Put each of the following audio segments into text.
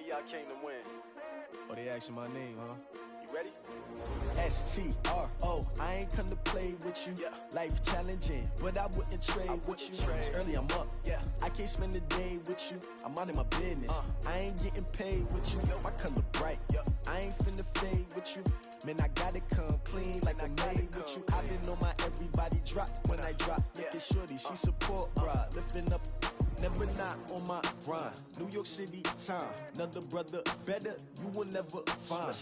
y'all came to win. Oh, they asking my name, huh? You ready? S-T-R-O, I ain't come to play with you. Yeah. Life challenging, but I wouldn't trade with you. It's early, I'm up. Yeah. I can't spend the day with you. I'm minding my business. I ain't getting paid with you. My color bright. I ain't finna fade with you. Man, I gotta come clean like I'm made with you. I've been on my everybody drop when I drop. Look at shorty, she support, bruh. Lifting up, never not on my grind. New York City time. Another brother better, you will never find.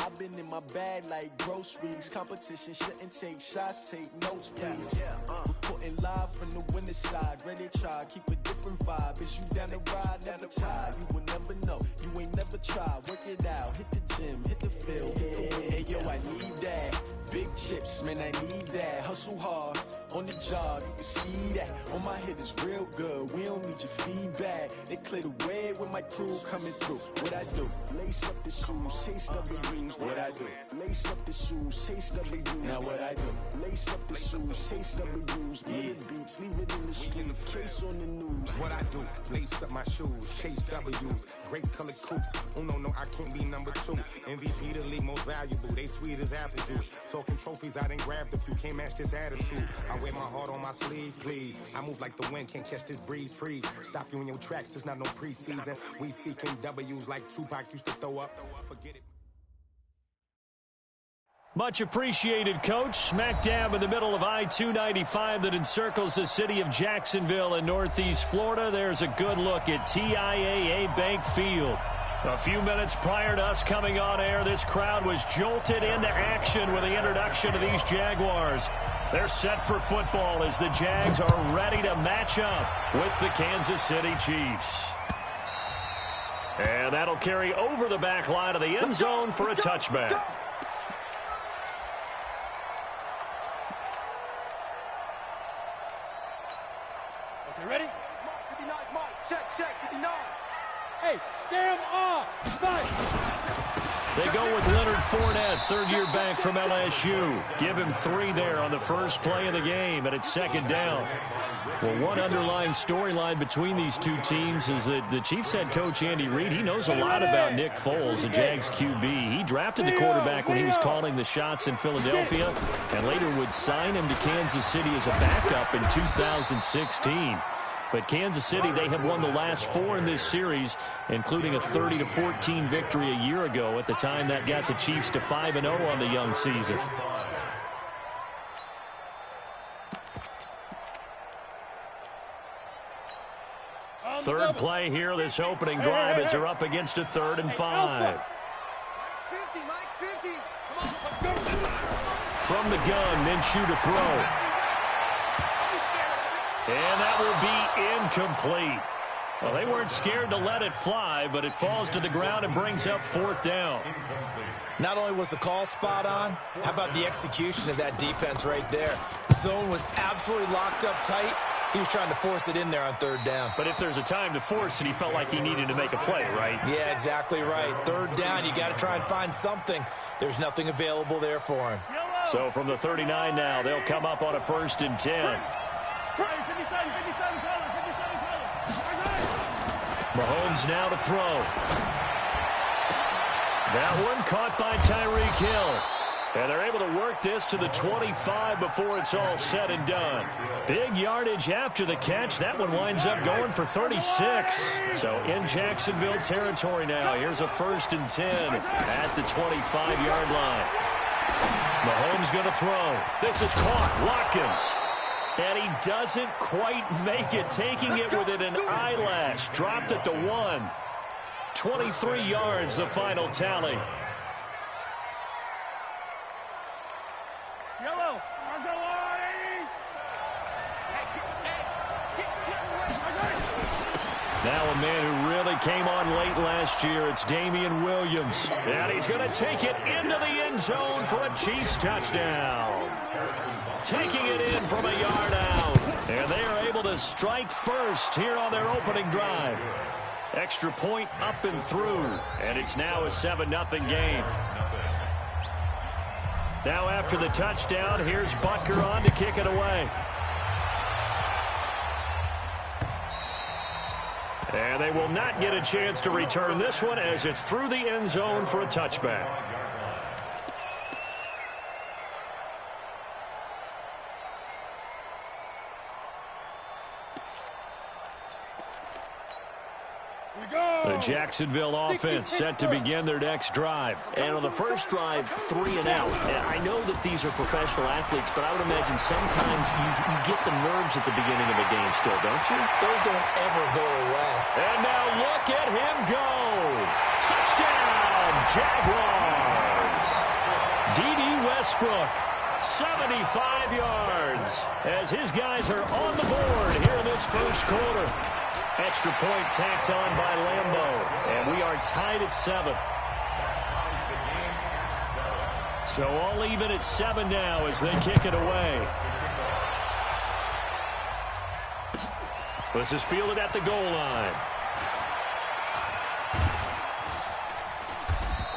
I've been in my bag like groceries. Competition shouldn't take shots, take notes, please. Reporting live from the winning side. Ready to try, keep a different vibe. Is you down the ride, never tired. You will never know, you ain't never tried. Work it out, hit the gym, hit the field, hit the wind. Hey yo, I need that. Big chips, man, I need that. Hustle hard, on the job, you can see that. On my head is real good, we don't need your feedback. They clear the way with my crew coming through. What I do? Lace up the shoes, chase W's. What I do? Lace up the shoes, chase W's. Now what I do? Lace up the shoes, chase W's. Million beats, leave it in the street, case on the news. What I do? Lace up my shoes, chase W's. Great colored coops. Oh no, I can't be number 2. MVP the league most valuable. They sweet as apple juice. Talking trophies, I done grabbed a few. Can't match this attitude. I wear my heart on my sleeve, please. I move like the wind, can't catch this breeze, freeze. Stop you in your tracks, there's not no preseason. We seeking W's like Tupac used to throw up. Forget it. Much appreciated, Coach. Smack dab in the middle of I-295 that encircles the city of Jacksonville in Northeast Florida. There's a good look at TIAA Bank Field. A few minutes prior to us coming on air, this crowd was jolted into action with the introduction of these Jaguars. They're set for football as the Jags are ready to match up with the Kansas City Chiefs. And that'll carry over the back line of the end zone for a touchback. Okay, ready? 59, Mike, check, 59. Hey, Sam off! They go with Leonard Fournette, third-year back from LSU. Give him 3 there on the first play of the game, and it's second down. Well, one underlying storyline between these two teams is that the Chiefs head coach Andy Reid, he knows a lot about Nick Foles, the Jags QB. He drafted the quarterback when he was calling the shots in Philadelphia and later would sign him to Kansas City as a backup in 2016. But Kansas City, they have won the last 4 in this series, including a 30-14 victory a year ago. At the time, that got the Chiefs to 5-0 on the young season. Third play here, this opening drive, as they're up against a 3rd and 5. From the gun, Minshew to throw. And that will be incomplete. Well, they weren't scared to let it fly, but it falls to the ground and brings up 4th down. Not only was the call spot on, how about the execution of that defense right there? The zone was absolutely locked up tight. He was trying to force it in there on 3rd down. But if there's a time to force it, he felt like he needed to make a play, right? Yeah, exactly right. 3rd down, you got to try and find something. There's nothing available there for him. So from the 39 now, they'll come up on a 1st and 10. Mahomes now to throw. That one caught by Tyreek Hill. And they're able to work this to the 25 before it's all said and done. Big yardage after the catch. That one winds up going for 36. So in Jacksonville territory now. Here's a 1st and 10 at the 25-yard line. Mahomes going to throw. This is caught. Watkins. And he doesn't quite make it, taking it within an eyelash. Dropped at the 1. 23 yards, the final tally. Yellow. Now a man who really came on late last year, it's Damian Williams. And he's going to take it into the end zone for a Chiefs touchdown. Taking it in from a yard out. And they are able to strike first here on their opening drive. Extra point up and through. And it's now a 7-0 game. Now after the touchdown, here's Butker on to kick it away. And they will not get a chance to return this one as it's through the end zone for a touchback. The Jacksonville offense set to begin their next drive. And on the first drive, 3 and out. And I know that these are professional athletes, but I would imagine sometimes you get the nerves at the beginning of a game still, don't you? Those don't ever go away. And now look at him go. Touchdown, Jaguars. D.D. Westbrook, 75 yards, as his guys are on the board here in this first quarter. Extra point tacked on by Lambeau. And we are tied at 7. So all even at 7 now as they kick it away. This is fielded at the goal line.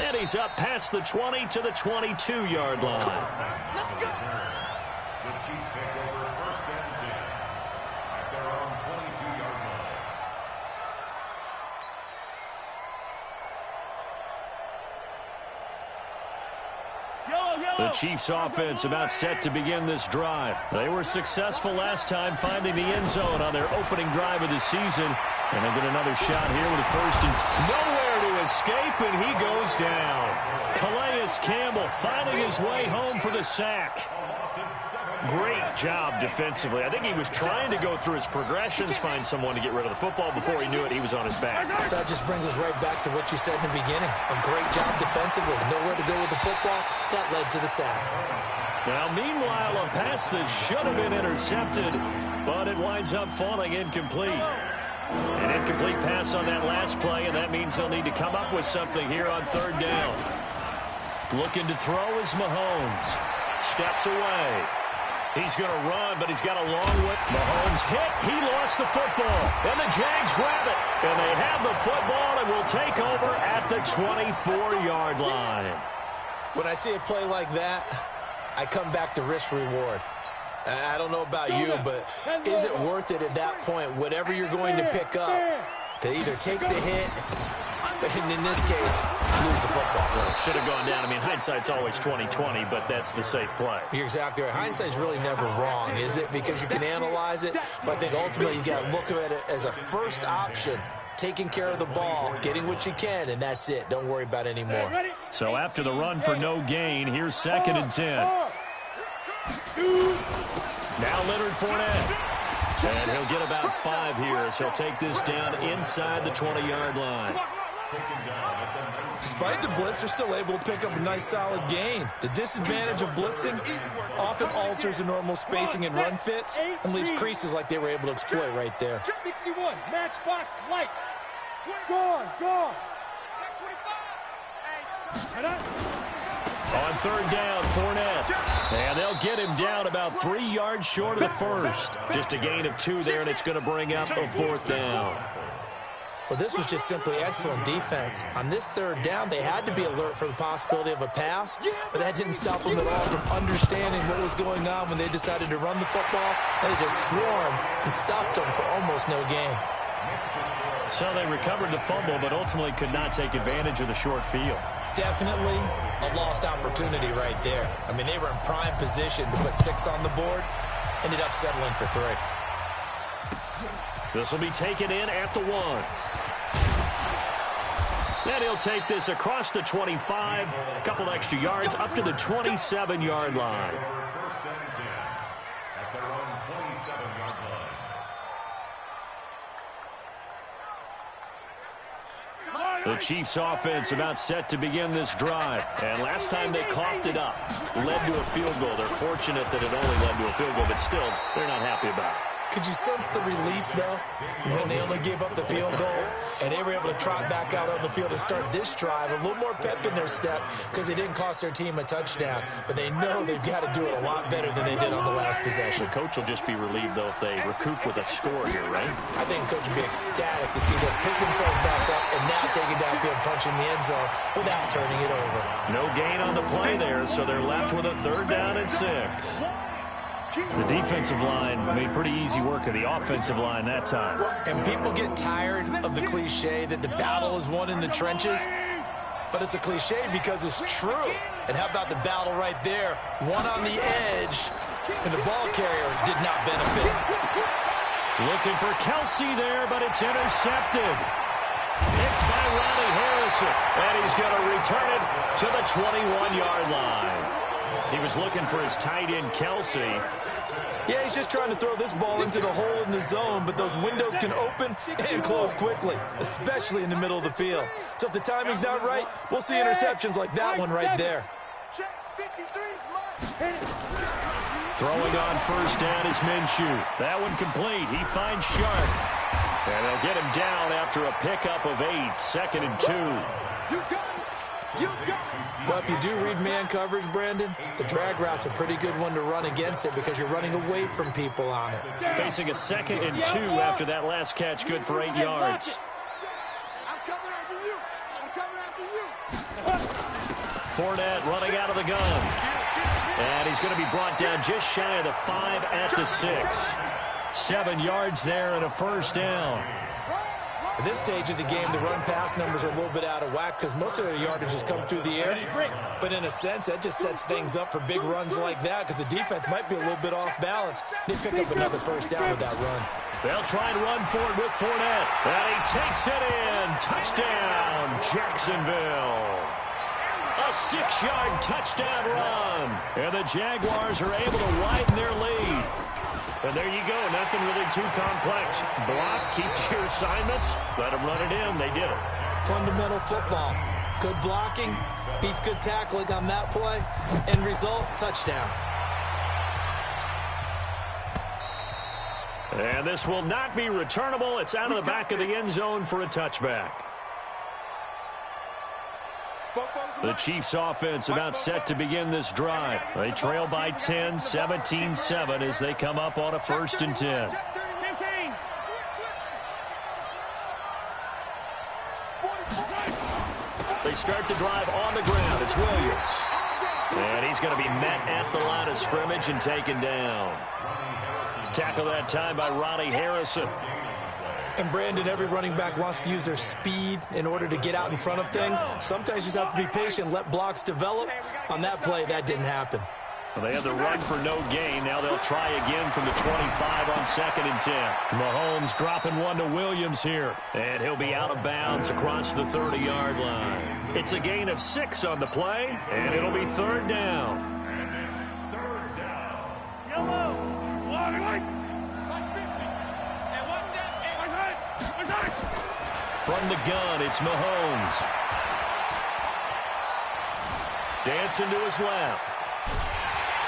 And he's up past the 20 to the 22-yard line. Let's go. The Chiefs take over 1st and 10 at their own 22-yard line. The Chiefs offense about set to begin this drive. They were successful last time finding the end zone on their opening drive of the season. And they get another shot here with a 1st and 10. Nowhere to escape, and he goes down. Calais Campbell finding his way home for the sack. Great job defensively. I think he was trying to go through his progressions, find someone to get rid of the football. Before he knew it, he was on his back. So that just brings us right back to what you said in the beginning. A great job defensively. Nowhere to go with the football. That led to the sack. Now, meanwhile, a pass that should have been intercepted, but it winds up falling incomplete. An incomplete pass on that last play, and that means they'll need to come up with something here on 3rd down. Looking to throw is Mahomes. Steps away. He's going to run, but he's got a long way. Mahomes hit. He lost the football. And the Jags grab it. And they have the football and will take over at the 24-yard line. When I see a play like that, I come back to risk reward. I don't know about you, but is it worth it at that point, whatever you're going to pick up, to either take the hit, and in this case, lose the football? Well, should have gone down. I mean, hindsight's always 20/20, but that's the safe play. You're exactly right. Hindsight's really never wrong, is it? Because you can analyze it, but I think ultimately you got to look at it as a first option. Taking care of the ball, getting what you can, and that's it. Don't worry about any more. So after the run for no gain, here's 2nd and 10. Now Leonard Fournette. And he'll get about 5 here as he'll take this down inside the 20-yard line. Despite the blitz, they're still able to pick up a nice, solid gain. The disadvantage of blitzing often alters the normal spacing and run fits and leaves creases like they were able to exploit right there. 61, matchbox light. Gone. On 3rd down, Fournette. And they'll get him down about 3 yards short of the first. Just a gain of 2 there, and it's going to bring up a 4th down. Well, this was just simply excellent defense. On this 3rd down, they had to be alert for the possibility of a pass, but that didn't stop them at all from understanding what was going on when they decided to run the football, and they just swarmed and stopped them for almost no gain. So they recovered the fumble, but ultimately could not take advantage of the short field. Definitely a lost opportunity right there. I mean, they were in prime position to put 6 on the board, ended up settling for 3. This will be taken in at the 1. And he'll take this across the 25, a couple extra yards, up to the 27-yard line. The Chiefs offense about set to begin this drive. And last time they coughed it up, led to a field goal. They're fortunate that it only led to a field goal, but still, they're not happy about it. Could you sense the relief, though, when they only gave up the field goal and they were able to trot back out on the field and start this drive? A little more pep in their step because they didn't cost their team a touchdown, but they know they've got to do it a lot better than they did on the last possession. The coach will just be relieved, though, if they recoup with a score here, right? I think the coach will be ecstatic to see them pick themselves back up and now taking downfield, punching the end zone without turning it over. No gain on the play there, so they're left with a 3rd down and 6. The defensive line made pretty easy work of the offensive line that time. And people get tired of the cliche that the battle is won in the trenches. But it's a cliche because it's true. And how about the battle right there? One on the edge, and the ball carrier did not benefit. Looking for Kelsey there, but it's intercepted. Picked by Ronnie Harrison, and he's going to return it to the 21-yard line. He was looking for his tight end, Kelsey. Yeah, he's just trying to throw this ball into the hole in the zone, but those windows can open and close quickly, especially in the middle of the field. So if the timing's not right, we'll see interceptions like that one right there. Throwing on first down is Minshew. That one complete. He finds Sharp. And they'll get him down after a pickup of 8, 2nd and 2. Well, if you do read man coverage, Brandon, the drag route's a pretty good one to run against it because you're running away from people on it. Facing a 2nd and 2 after that last catch, good for 8 yards. Fournette running out of the gun. And he's going to be brought down just shy of the 5 at the 6. 7 yards there and a first down. At this stage of the game, the run-pass numbers are a little bit out of whack because most of their yardage has come through the air. But in a sense, that just sets things up for big runs like that because the defense might be a little bit off balance. They pick up another first down with that run. They'll try and run for it with Fournette. And he takes it in. Touchdown, Jacksonville. A 6-yard touchdown run. And the Jaguars are able to widen their lead. And there you go. Nothing really too complex. Block, keep to your assignments. Let them run it in. They did it. Fundamental football. Good blocking, beats good tackling on that play. End result, touchdown. And this will not be returnable. It's out of the back of the end zone for a touchback. The Chiefs offense about set to begin this drive. They trail by 10, 17-7 as they come up on a 1st and 10. They start the drive on the ground. It's Williams. And he's going to be met at the line of scrimmage and taken down. Tackle that time by Ronnie Harrison. And Brandon, every running back wants to use their speed in order to get out in front of things. Sometimes you just have to be patient, let blocks develop. On that play, that didn't happen. Well, they had the run for no gain. Now they'll try again from the 25 on 2nd and 10. Mahomes dropping one to Williams here. And he'll be out of bounds across the 30-yard line. It's a gain of 6 on the play, and it'll be 3rd down. Yellow. From the gun, it's Mahomes. Dancing to his left.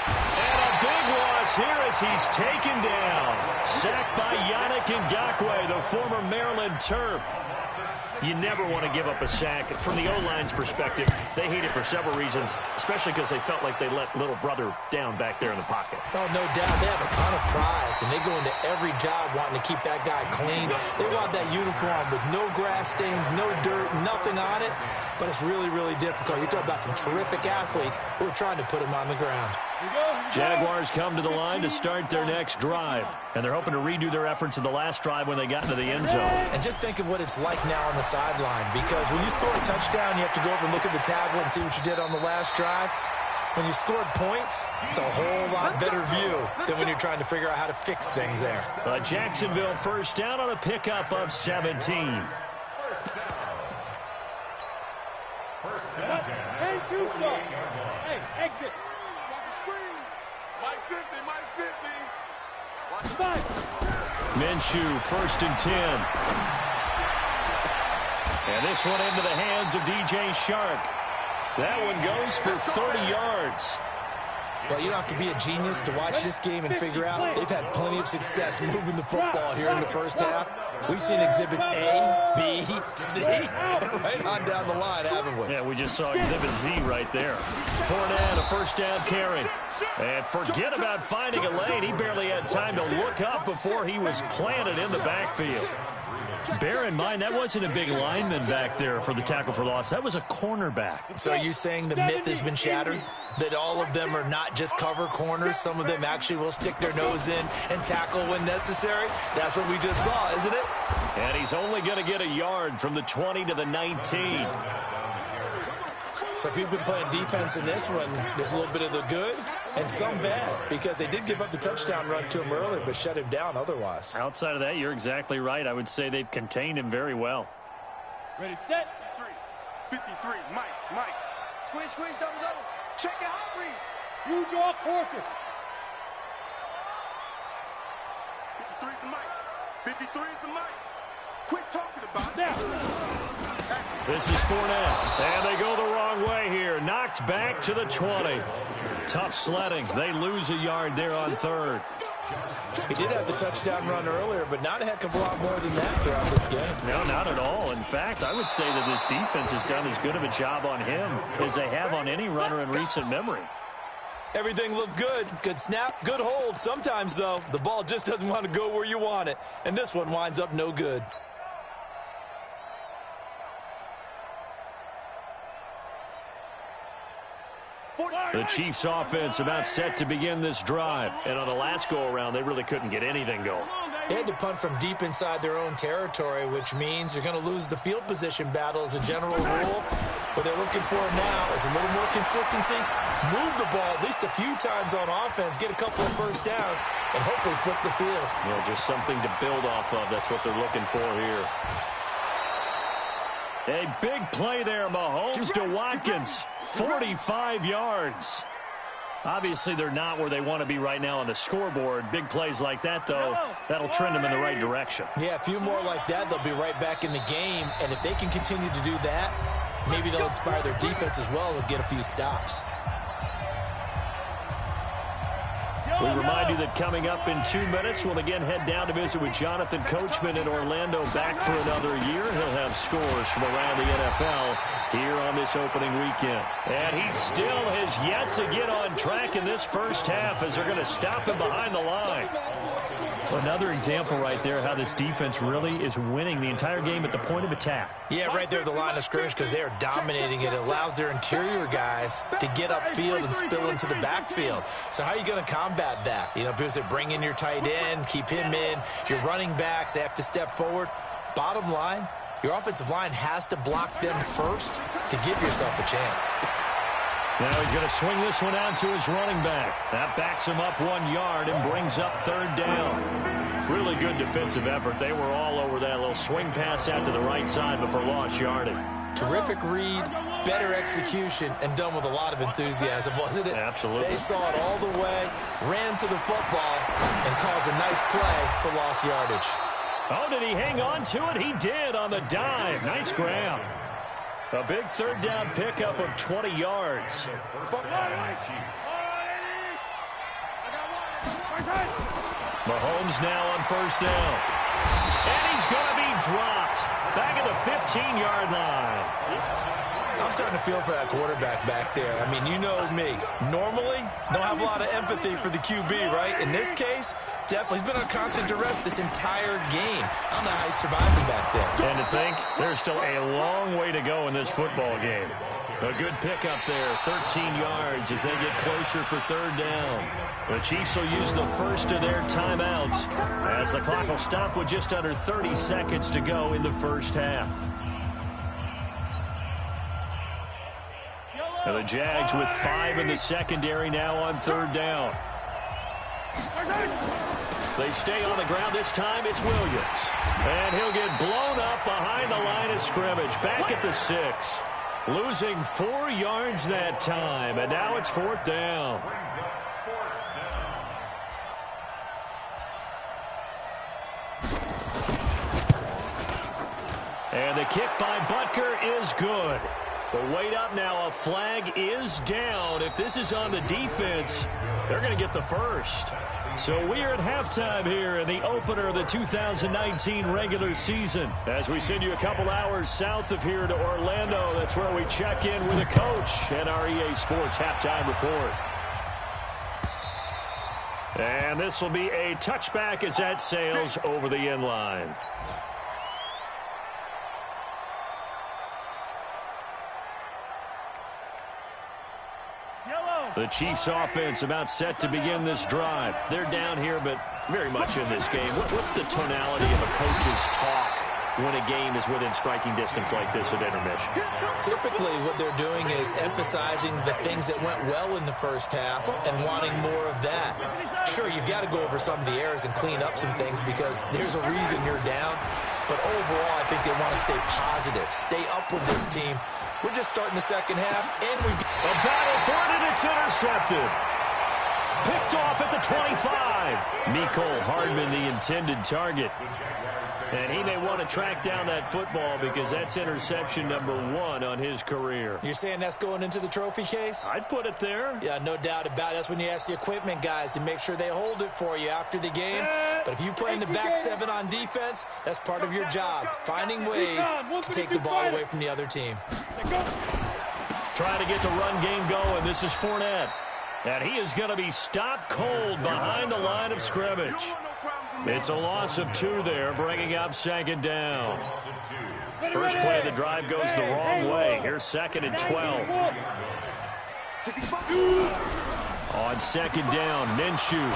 And a big loss here as he's taken down. Sacked by Yannick Ngakoue, the former Maryland Terp. You never want to give up a sack. From the O-line's perspective, they hate it for several reasons, especially because they felt like they let little brother down back there in the pocket. Oh, no doubt. They have a ton of pride, and they go into every job wanting to keep that guy clean. They want that uniform with no grass stains, no dirt, nothing on it, but it's really, really difficult. You're talking about some terrific athletes who are trying to put him on the ground. Jaguars come to the line to start their next drive, and they're hoping to redo their efforts in the last drive when they got into the end zone. And just think of what it's like now on the sideline, because when you score a touchdown, you have to go over and look at the tablet and see what you did on the last drive. When you scored points, it's a whole lot better view than when you're trying to figure out how to fix things there. Jacksonville first down on a pickup of 17. Hey, exit. Minshew, 1st and 10. And this one into the hands of DJ Shark. That one goes for 30 yards. Well, you don't have to be a genius to watch this game and figure out they've had plenty of success moving the football here in the first half. We've seen exhibits A, B, C, and right on down the line, haven't we? Yeah, we just saw exhibit Z right there. Fournette, a first down carry. And forget about finding a lane. He barely had time to look up before he was planted in the backfield. bear in mind, that wasn't a big lineman back there for the tackle for loss. That was a cornerback. So are you saying the myth has been shattered? That all of them are not just cover corners? Some of them actually will stick their nose in and tackle when necessary? That's what we just saw, isn't it? And he's only going to get a yard from the 20 to the 19. So if you've been playing defense in this one, there's a little bit of the good and some bad, because they did give up the touchdown run to him earlier but shut him down otherwise. Outside of that, you're exactly right. I would say they've contained him very well. Ready, set. 53, Mike. Squeeze, double. Check it out, Reed. You draw quarter. 53 is the Mike. 53 is the Mike. Quit talking about it. Now. This is Fournette, and they go the wrong way here. Knocked back to the 20. Tough sledding. They lose a yard there on third. He did have the touchdown run earlier, but not a heck of a lot more than that throughout this game. No, not at all. In fact, I would say that this defense has done as good of a job on him as they have on any runner in recent memory. Everything looked good. Good snap, good hold. Sometimes, though, the ball just doesn't want to go where you want it. And this one winds up no good. The Chiefs offense about set to begin this drive. And on the last go-around, they really couldn't get anything going. They had to punt from deep inside their own territory, which means you're going to lose the field position battle as a general rule. What they're looking for now is a little more consistency, move the ball at least a few times on offense, get a couple of first downs, and hopefully flip the field. Yeah, just something to build off of. That's what they're looking for here. A big play there, Mahomes to Watkins. 45 yards. Obviously, they're not where they want to be right now on the scoreboard. Big plays like that, though, that'll trend them in the right direction. Yeah, a few more like that, they'll be right back in the game. And if they can continue to do that, maybe they'll inspire their defense as well and get a few stops. We remind you that coming up in 2 minutes, we'll again head down to visit with Jonathan Coachman in Orlando, back for another year. He'll have scores from around the NFL here on this opening weekend. And he still has yet to get on track in this first half as they're going to stop him behind the line. Well, another example right there how this defense really is winning the entire game at the point of attack. Yeah, right there at the line of scrimmage, because they are dominating it. It allows their interior guys to get upfield and spill into the backfield. So how are you going to combat that? You know, because they bring in your tight end, keep him in. Your running backs, they have to step forward. Bottom line, your offensive line has to block them first to give yourself a chance. Now he's going to swing this one out to his running back. That backs him up 1 yard and brings up third down. Really good defensive effort. They were all over that little swing pass out to the right side before lost yardage. Terrific read, better execution, and done with a lot of enthusiasm, wasn't it? Absolutely. They saw it all the way, ran to the football, and caused a nice play for lost yardage. Oh, did he hang on to it? He did on the dive. Nice grab. A big third down pickup of 20 yards. Mahomes now on first down. And he's going to be dropped back at the 15-yard line. I'm starting to feel for that quarterback back there. I mean, you know me. Normally, don't have a lot of empathy for the QB, right? In this case, definitely. He's been on constant duress this entire game. I don't know how he's surviving back there. And to think, there's still a long way to go in this football game. A good pickup there, 13 yards as they get closer for third down. The Chiefs will use the first of their timeouts as the clock will stop with just under 30 seconds to go in the first half. And the Jags with 5 in the secondary now on third down. They stay on the ground. This time it's Williams. And he'll get blown up behind the line of scrimmage. Back at the 6. Losing 4 yards that time. And now it's fourth down. And the kick by Butker is good. But wait up now, a flag is down. If this is on the defense, they're going to get the first. So we are at halftime here in the opener of the 2019 regular season. As we send you a couple hours south of here to Orlando, that's where we check in with the coach and our EA Sports halftime report. And this will be a touchback as that sails over the end line. The Chiefs offense about set to begin this drive. They're down here, but very much in this game. What's the tonality of a coach's talk when a game is within striking distance like this at intermission? Typically, what they're doing is emphasizing the things that went well in the first half and wanting more of that. Sure, you've got to go over some of the errors and clean up some things because there's a reason you're down. But overall, I think they want to stay positive, stay up with this team. We're just starting the second half, and we've got a battle for it, and it's intercepted. Picked off at the 25. Mecole Hardman, the intended target. And he may want to track down that football because that's interception number 1 on his career. You're saying that's going into the trophy case? I'd put it there. Yeah, no doubt about it. That's when you ask the equipment guys to make sure they hold it for you after the game. But if you play in the back 7 on defense, that's part of your job, finding ways to take the ball away from the other team. Trying to get the run game going. This is Fournette. And he is going to be stopped cold behind the line of scrimmage. It's a loss of 2 there, bringing up second down. First play of the drive goes the wrong way. Here's 2nd and 12. On second down, Minshew.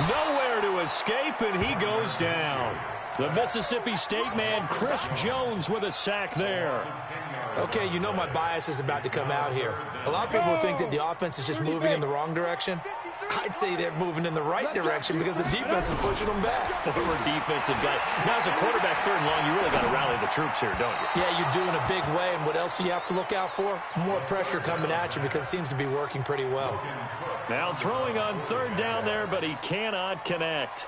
Nowhere to escape, and he goes down. The Mississippi State man, Chris Jones, with a sack there. Okay, you know my bias is about to come out here. A lot of people think that the offense is just moving in the wrong direction. I'd say they're moving in the right direction because the defense is pushing them back. Former defensive guy. Now, as a quarterback, 3rd and long, you really got to rally the troops here, don't you? Yeah, you do in a big way. And what else do you have to look out for? More pressure coming at you because it seems to be working pretty well. Now throwing on 3rd down there, but he cannot connect.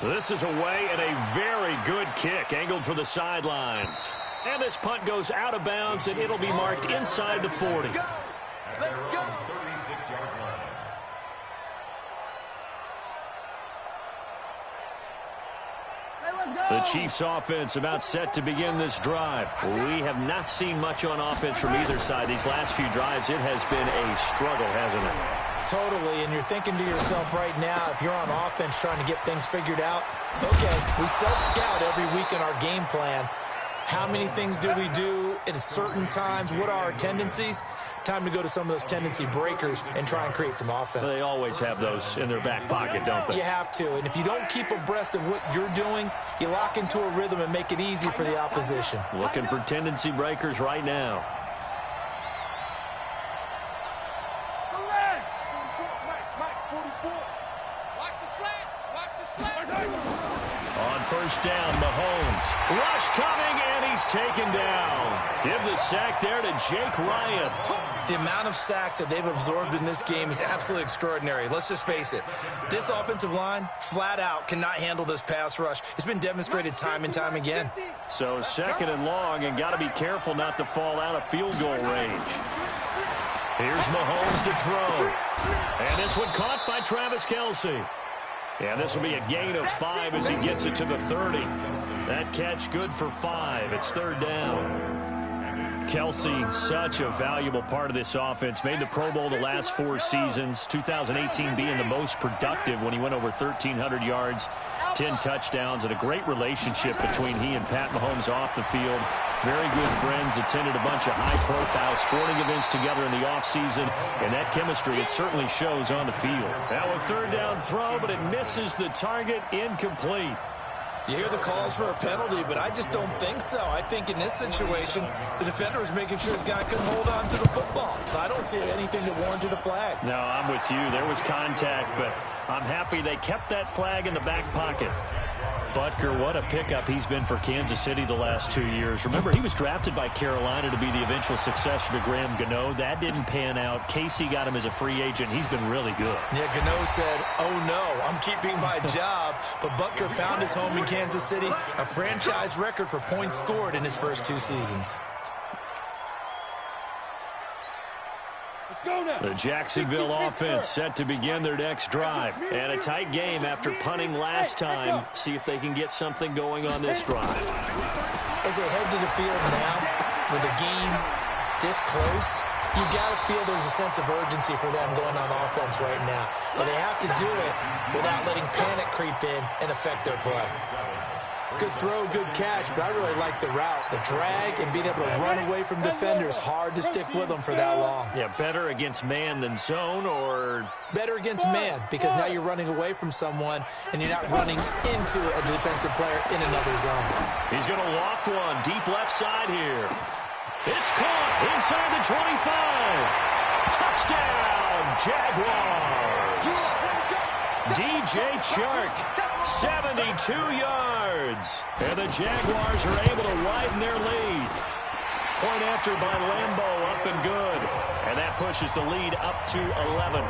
This is away and a very good kick, angled for the sidelines. And this punt goes out of bounds, and it'll be marked inside the 40. Let's go. The Chiefs offense about set to begin this drive. We have not seen much on offense from either side. These last few drives, it has been a struggle, hasn't it? Totally, and you're thinking to yourself right now, if you're on offense trying to get things figured out, okay, we self-scout every week in our game plan. How many things do we do at certain times? What are our tendencies? Time to go to some of those tendency breakers and try and create some offense. They always have those in their back pocket, don't they? You have to, and if you don't keep abreast of what you're doing, you lock into a rhythm and make it easy for the opposition. Looking for tendency breakers right now. First down, Mahomes. Rush coming, and he's taken down. Give the sack there to Jake Ryan. The amount of sacks that they've absorbed in this game is absolutely extraordinary. Let's just face it. This offensive line, flat out, cannot handle this pass rush. It's been demonstrated time and time again. So 2nd and long, and got to be careful not to fall out of field goal range. Here's Mahomes to throw. And this one caught by Travis Kelce. Yeah, this will be a gain of 5 as he gets it to the 30. That catch good for 5. It's 3rd down. Kelce, such a valuable part of this offense. Made the Pro Bowl the last 4 seasons. 2018 being the most productive when he went over 1,300 yards, 10 touchdowns, and a great relationship between he and Pat Mahomes off the field. Very good friends, attended a bunch of high-profile sporting events together in the offseason, and that chemistry, it certainly shows on the field. Now a 3rd down throw, but it misses the target, incomplete. You hear the calls for a penalty, but I just don't think so. I think in this situation, the defender was making sure his guy couldn't hold on to the football. So I don't see anything that warranted a flag. No, I'm with you. There was contact, but I'm happy they kept that flag in the back pocket. Butker, what a pickup he's been for Kansas City the last 2 years. Remember, he was drafted by Carolina to be the eventual successor to Graham Gano. That didn't pan out. Casey got him as a free agent. He's been really good. Yeah, Gano said, oh no, I'm keeping my job. But Butker found his home in Kansas City, a franchise record for points scored in his first 2 seasons. The Jacksonville offense set to begin their next drive. And a tight game after punting last time. See if they can get something going on this drive. As they head to the field now, with the game this close, you've got to feel there's a sense of urgency for them going on offense right now. But they have to do it without letting panic creep in and affect their play. Good throw, good catch, but I really like the route. The drag and being able to run away from defenders, hard to stick with them for that long. Yeah, better against man than zone, or? Better against man, because now you're running away from someone and you're not running into a defensive player in another zone. He's going to loft one deep left side here. It's caught inside the 25. Touchdown, Jaguars. DJ Chark, 72 yards. And the Jaguars are able to widen their lead. Point after by Lambeau, up and good. And that pushes the lead up to 11.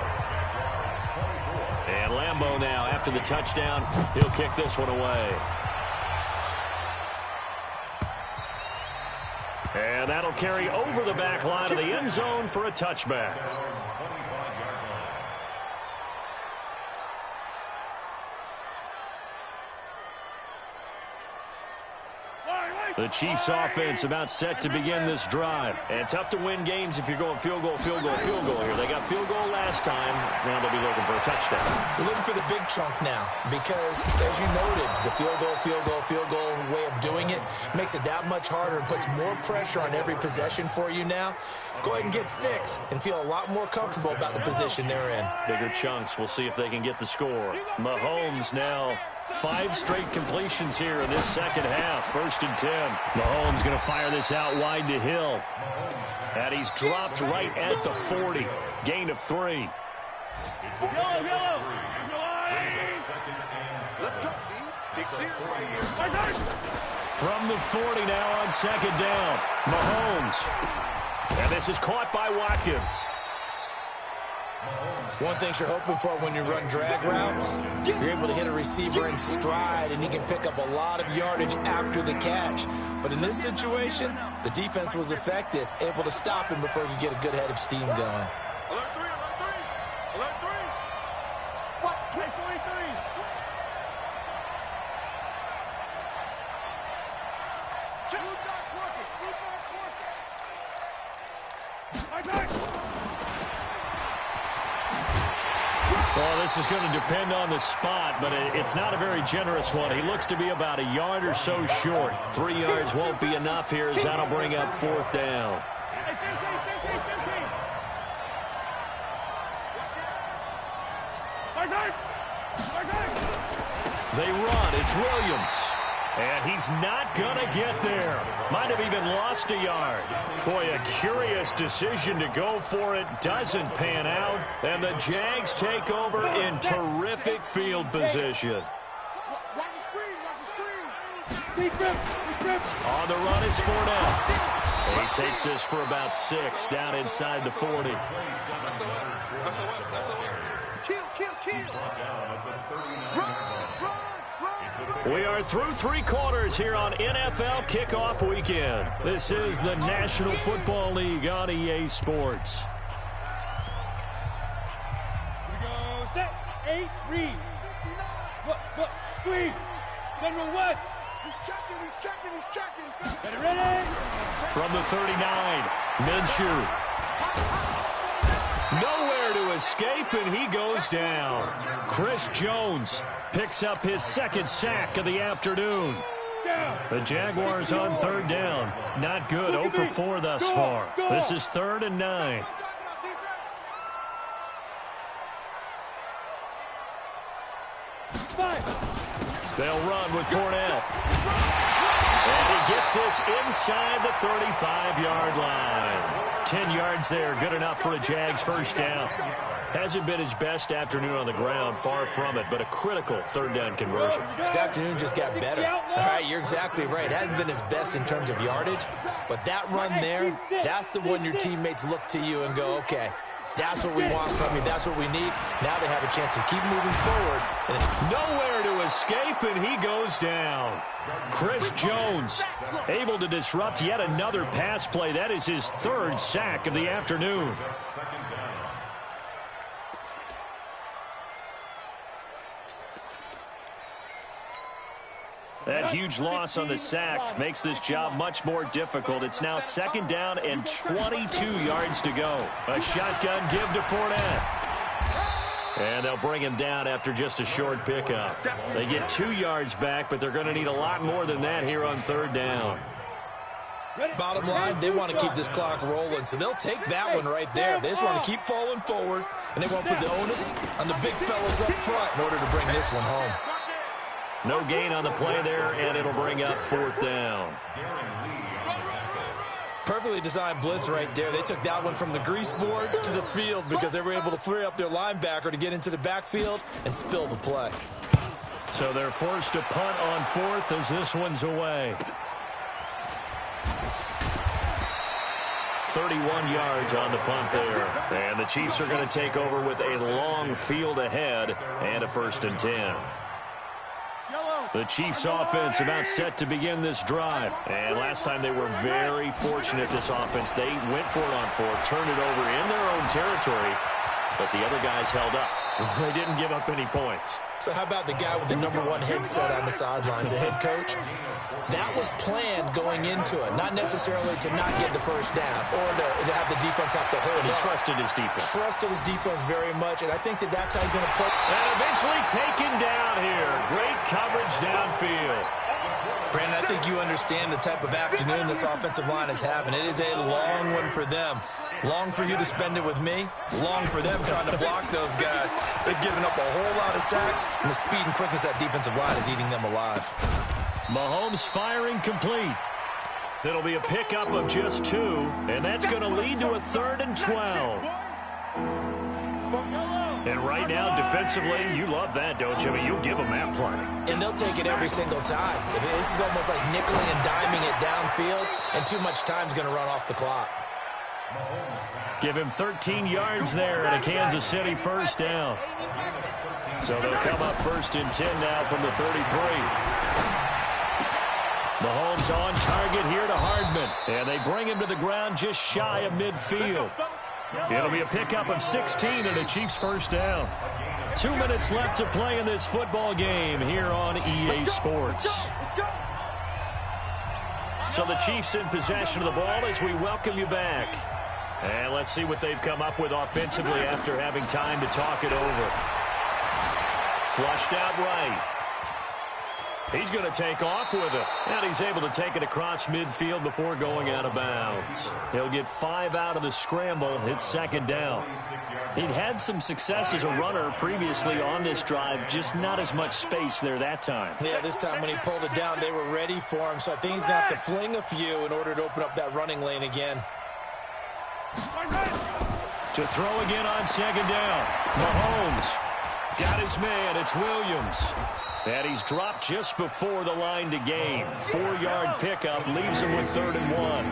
And Lambeau now, after the touchdown, he'll kick this one away. And that'll carry over the back line of the end zone for a touchback. The Chiefs offense about set to begin this drive. And tough to win games if you're going field goal, field goal, field goal here. They got field goal last time. Now they'll be looking for a touchdown. They're looking for the big chunk now because, as you noted, the field goal way of doing it makes it that much harder and puts more pressure on every possession for you now. Go ahead and get 6 and feel a lot more comfortable about the position they're in. Bigger chunks. We'll see if they can get the score. Mahomes now 5 straight completions here in this second half. 1st and 10. Mahomes going to fire this out wide to Hill. And he's dropped right at the 40. Gain of 3. Let's go, D. Big series right here. From the 40 now on 2nd down. Mahomes. And this is caught by Watkins. One thing you're hoping for when you run drag routes, you're able to hit a receiver in stride, and he can pick up a lot of yardage after the catch. But in this situation, the defense was effective, able to stop him before he could get a good head of steam going. Alert 3, alert 3. Alert 3. Watch 23. Well, this is going to depend on the spot, but it's not a very generous one. He looks to be about a yard or so short. 3 yards won't be enough here as that'll bring up 4th down. They run. It's Williams. And he's not going to get there. Might have even lost a yard. Boy, a curious decision to go for it. Doesn't pan out. And the Jags take over in terrific field position. Watch the screen, watch the screen. On the run, it's Fournette. And he takes this for about 6 down inside the 40. Kill. We are through 3 quarters here on NFL Kickoff Weekend. This is the National Football League on EA Sports. Here we go. Set. 8. Read. Look. Squeeze. General West. He's checking. Get it ready. From the 39, Minshew. Nowhere to escape, and he goes down. Chris Jones picks up his 2nd sack of the afternoon. The Jaguars on 3rd down. Not good. 0 for 4 thus far. This is 3rd and 9. They'll run with Fournette. And he gets this inside the 35-yard line. 10 yards there, good enough for a Jags 1st down. Hasn't been his best afternoon on the ground, far from it, but a critical 3rd down conversion. This afternoon just got better. All right, you're exactly right. It hasn't been his best in terms of yardage, but that run there, that's the one your teammates look to you and go, okay, that's what we want from you. That's what we need. Now they have a chance to keep moving forward. Nowhere to escape, and he goes down. Chris Jones able to disrupt yet another pass play. That is his 3rd sack of the afternoon. That huge loss on the sack makes this job much more difficult. It's now 2nd down and 22 yards to go. A shotgun give to Fournette. And they'll bring him down after just a short pickup. They get 2 yards back, but they're going to need a lot more than that here on 3rd down. Bottom line, they want to keep this clock rolling, so they'll take that one right there. They just want to keep falling forward, and they want to put the onus on the big fellas up front in order to bring this one home. No gain on the play there, and it'll bring up 4th down. Perfectly designed blitz right there. They took that one from the grease board to the field because they were able to free up their linebacker to get into the backfield and spill the play. So they're forced to punt on 4th as this one's away. 31 yards on the punt there. And the Chiefs are going to take over with a long field ahead and a 1st and 10. The Chiefs offense about set to begin this drive. And last time they were very fortunate, this offense. They went for it on 4th, turned it over in their own territory, but the other guys held up. They didn't give up any points. So how about the guy with the #1 headset on the sidelines, the head coach? That was planned going into it, not necessarily to not get the first down or to have the defense have to hold up. He trusted his defense. Trusted his defense very much, and I think that's how he's going to play. And eventually taken down here. Great coverage downfield. Brandon, I think you understand the type of afternoon this offensive line is having. It is a long one for them. Long for you to spend it with me. Long for them trying to block those guys. They've given up a whole lot of sacks, and the speed and quickness of that defensive line is eating them alive. Mahomes firing complete. It'll be a pickup of just 2, and that's going to lead to a 3rd and 12. And right now, defensively, you love that, don't you? I mean, you'll give them that play. And they'll take it every single time. This is almost like nickeling and diming it downfield, and too much time's going to run off the clock. Give him 13 yards there and a Kansas City 1st down. So they'll come up 1st and 10 now from the 33. Mahomes on target here to Hardman. And they bring him to the ground just shy of midfield. It'll be a pickup of 16 and the Chiefs 1st down. 2 minutes left to play in this football game here on EA Sports. So the Chiefs in possession of the ball as we welcome you back. And let's see what they've come up with offensively after having time to talk it over. Flushed out right. He's going to take off with it. And he's able to take it across midfield before going out of bounds. He'll get 5 out of the scramble. It's 2nd down. He'd had some success as a runner previously on this drive, just not as much space there that time. Yeah, this time when he pulled it down, they were ready for him. So I think he's going to have to fling a few in order to open up that running lane again. To throw again on 2nd down. Mahomes got his man. It's Williams. And he's dropped just before the line to gain. 4-yard pickup leaves him with 3rd and 1.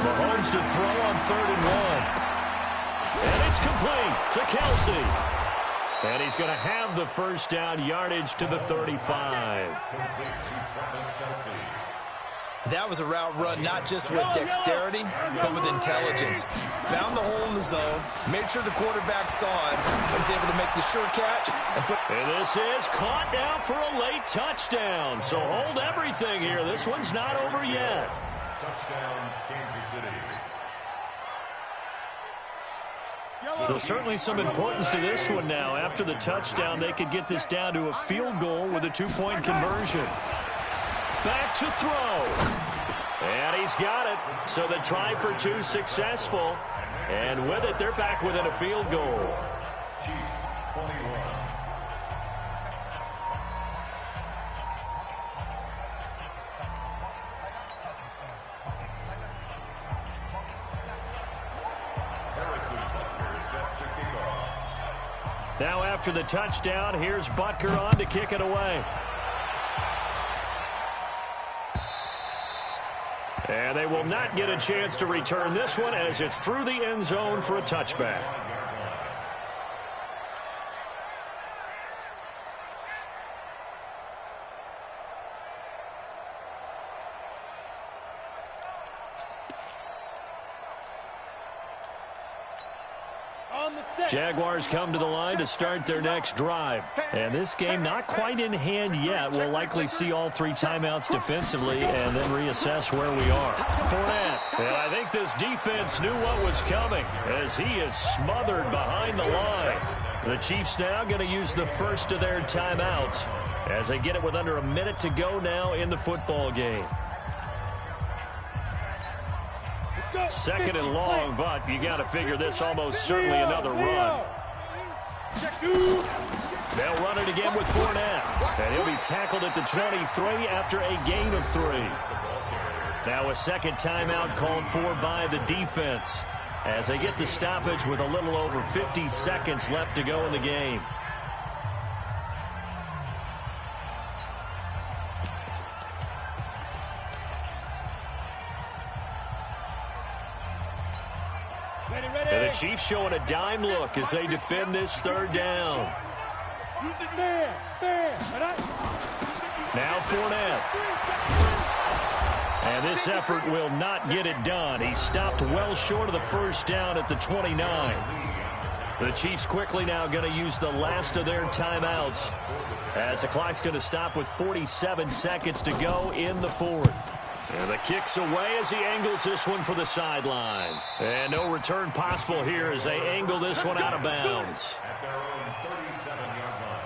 Mahomes to throw on 3rd and 1. And it's complete to Kelsey. And he's going to have the 1st down, yardage to the 35. That was a route run not just with dexterity, but with intelligence. Found the hole in the zone, made sure the quarterback saw it, and was able to make the sure catch. And this is caught now for a late touchdown. So hold everything here. This one's not over yet. Touchdown, Kansas City. So certainly some importance to this one now. After the touchdown, they could get this down to a field goal with a 2-point conversion. Back to throw. And he's got it. So the try for 2 successful. And with it, they're back within a field goal. Chiefs, 21. Now after the touchdown, here's Butker on to kick it away. And they will not get a chance to return this one as it's through the end zone for a touchback. On Jaguars come to the line to start their next drive. And this game not quite in hand yet. We'll likely see all 3 timeouts defensively and then reassess where we are. Fournette. And I think this defense knew what was coming as he is smothered behind the line. The Chiefs now going to use the first of their timeouts as they get it with under a minute to go now in the football game. Second and long, but you got to figure this almost certainly another run. They'll run it again with Fournette, and he'll be tackled at the 23 after a gain of 3. Now a second timeout called for by the defense as they get the stoppage with a little over 50 seconds left to go in the game. And the Chiefs showing a dime look as they defend this third down. Now Fournette. And this effort will not get it done. He stopped well short of the first down at the 29. The Chiefs quickly now going to use the last of their timeouts as the clock's going to stop with 47 seconds to go in the fourth. And the kick's away as he angles this one for the sideline. And no return possible here as they angle this one out of bounds. At their own 37-yard line.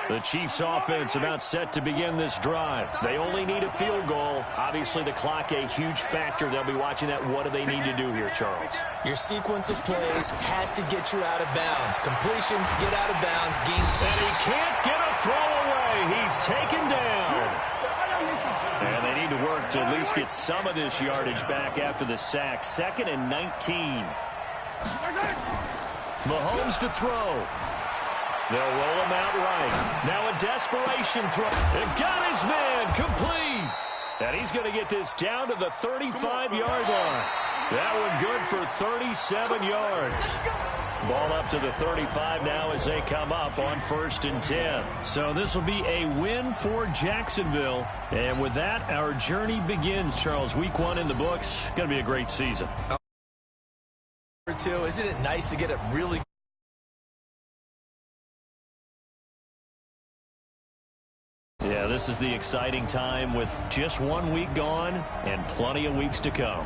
The Chiefs offense about set to begin this drive. They only need a field goal. Obviously the clock a huge factor. They'll be watching that. What do they need to do here, Charles? Your sequence of plays has to get you out of bounds. Completions, get out of bounds. And he can't get a throw away. He's taken down. And they need to work to at least get some of this yardage back after the sack. 2nd and 19. Mahomes to throw. They'll roll him out right. Now a desperation throw. And got his man complete. And he's going to get this down to the 35-yard line. That one good for 37 yards. Ball up to the 35 now as they come up on 1st and 10. So this will be a win for Jacksonville. And with that, our journey begins, Charles. Week 1 in the books. Going to be a great season. Isn't it nice to get a really Yeah, this is the exciting time with just 1 week gone and plenty of weeks to come.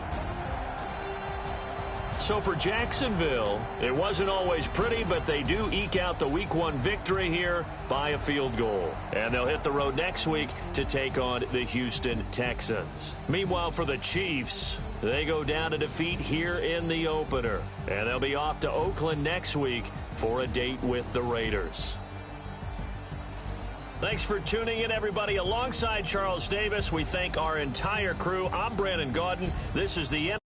So for Jacksonville, it wasn't always pretty, but they do eke out the Week 1 victory here by a field goal. And they'll hit the road next week to take on the Houston Texans. Meanwhile, for the Chiefs, they go down to defeat here in the opener. And they'll be off to Oakland next week for a date with the Raiders. Thanks for tuning in, everybody. Alongside Charles Davis, we thank our entire crew. I'm Brandon Gaudin. This is the end.